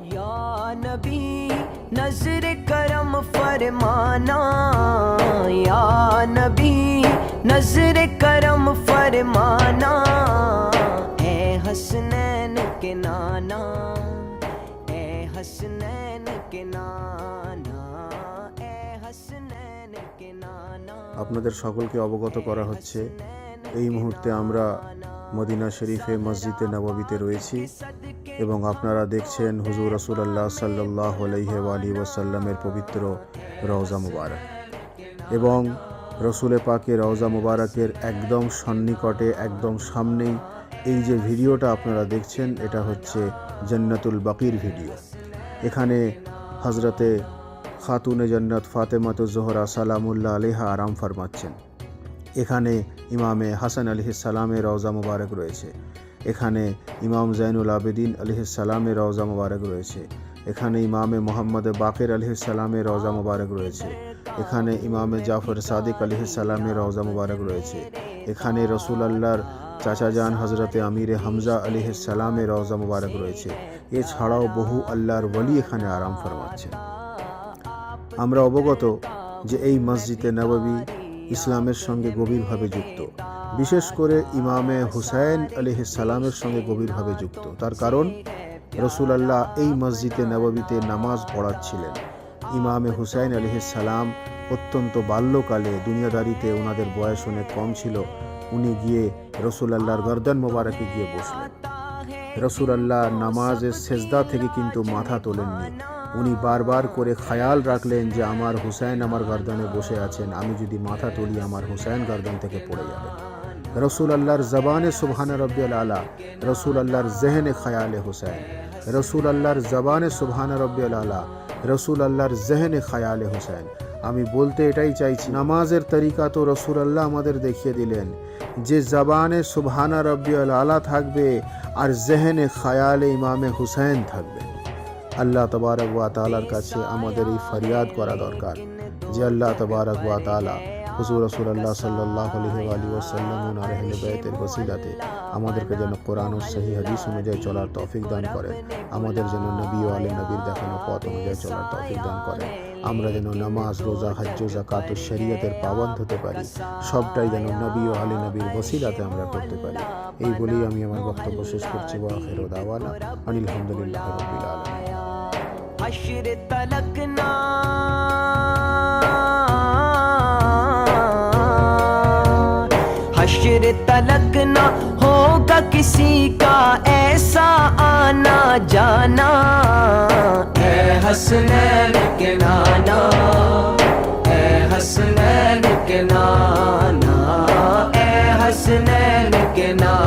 या नबी नजर करम फरमाना, या नबी नजर करम फरमाना, ए हसनैन के नाना, ए हसनैन के नाना, ए हसनैन के नाना। আপনাদের সকলকে অবগত করা হচ্ছে এই মুহূর্তে আমরা মদিনা শরীফে মসজিদে নববীতে রয়েছি এবং আপনারা দেখছেন হুজুর রাসূলুল্লাহ সাল্লাল্লাহু আলাইহি ওয়াসাল্লামের পবিত্র রওজা মুবারক এবং রসুলে পাকের রওজা মুবারকের একদম সন্নিকটে একদম সামনেই এই যে ভিডিওটা আপনারা দেখছেন এটা হচ্ছে জান্নাতুল বাকির ভিডিও। এখানে হযরতে খাতুনে জান্নাত ফাতেমাতুজ জোহরা সালামুল্লাহ আলাইহা আরাম ফরমাচ্ছেন। এখানে ইমামে হাসান আলাইহিস সালামের রওজা মুবারক রয়েছে, এখানে ইমাম জাইনুল আবেদিন আলাইহিস সালামের রওজা মুবারক রয়েছে, এখানে ইমামে মোহাম্মদ বাকের আলাইহিস সালামের রওজা মুবারক রয়েছে, এখানে ইমামে জাফর সাদিক আলাইহিস সালামের রওজা মুবারক রয়েছে, এখানে রাসূলুল্লাহর চাচাজান হযরতে আমিরে হামজা আলাইহিস সালামের রওজা মুবারক রয়েছে। এছাড়াও বহু আল্লাহর ওলি এখানে আরাম ফরমাচ্ছেন। আমরা অবগত যে এই মসজিদে নববী ইসলামের সঙ্গে গভীরভাবে যুক্ত, বিশেষ করে ইমামে হুসাইন আলাইহিস সালামের সঙ্গে গভীরভাবে যুক্ত। তার কারণ রাসূলুল্লাহ এই মসজিদে নববীতে নামাজ পড়াচ্ছিলেন। ইমামে হুসাইন আলাইহিস সালাম অত্যন্ত বাল্যকালে, দুনিয়াদারিতে ওনাদের বয়স অনেক কম ছিল, উনি গিয়ে রাসূলুল্লাহর গর্দন মোবারকে গিয়ে বসলেন। রাসূলুল্লাহ নামাজের সেজদা থেকে কিন্তু মাথা তোলেননি। উনি বারবার করে খেয়াল রাখলেন যে আমার হুসাইন আমার গর্দনে বসে আছেন, আমি যদি মাথা তুলি আমার হুসাইন গর্দন থেকে পড়ে যাবে। রাসূলুল্লাহর জবানে সুবহান রব্বিয়াল আলা, রাসূলুল্লাহর জেহনে খেয়ালে হুসাইন, রাসূলুল্লাহর জবানে সুবহান রব্বিয়াল আলা, রাসূলুল্লাহর জেহনে খেয়ালে হুসাইন। আমি বলতে এটাই চাইছি, নামাজের তরিকা তো রাসূলুল্লাহ আমাদের দেখিয়ে দিলেন যে জবানে সুবহান রব্বিয়াল আলা থাকবে আর জেহনে খেয়ালে ইমামে হুসাইন থাকবে। আল্লাহ তবারক ওয়া তাআলার কাছে আমাদের এই ফরিয়াদ করা দরকার যে আল্লাহ তবারক ওয়া তাআলা হুজুর রাসূলুল্লাহ সাল্লাল্লাহু আলাইহি ওয়াসাল্লাম ও আহলে বাইতের ওসিলাতে আমাদেরকে যেন কোরআন ও সহিহ হাদিস অনুযায়ী চলার তৌফিক দান করেন, আমাদের যেন নবী ও আলে নবীর দেখানো পথ অনুযায়ী চলার তৌফিক দান করেন, আমরা যেন নামাজ, রোজা, হজ্জ, যাকাত ও শরীয়তের পাবন্দ হতে পারি, সবটাই যেন নবী ও আলে নবীর ওসিলাতে আমরা করতে পারি। এই বলেই আমি আমার বক্তব্য শেষ করছি। ওয়া আখিরু দাওয়ানা আনিল হামদুলিল্লাহি রাব্বিল আলামিন। हश्र तलक ना हश्र तलक ना होगा किसी का ऐसा आना जाना, ए हसनैन के नाना, ए हसनैन के नाना, ए हसनैन के नाना।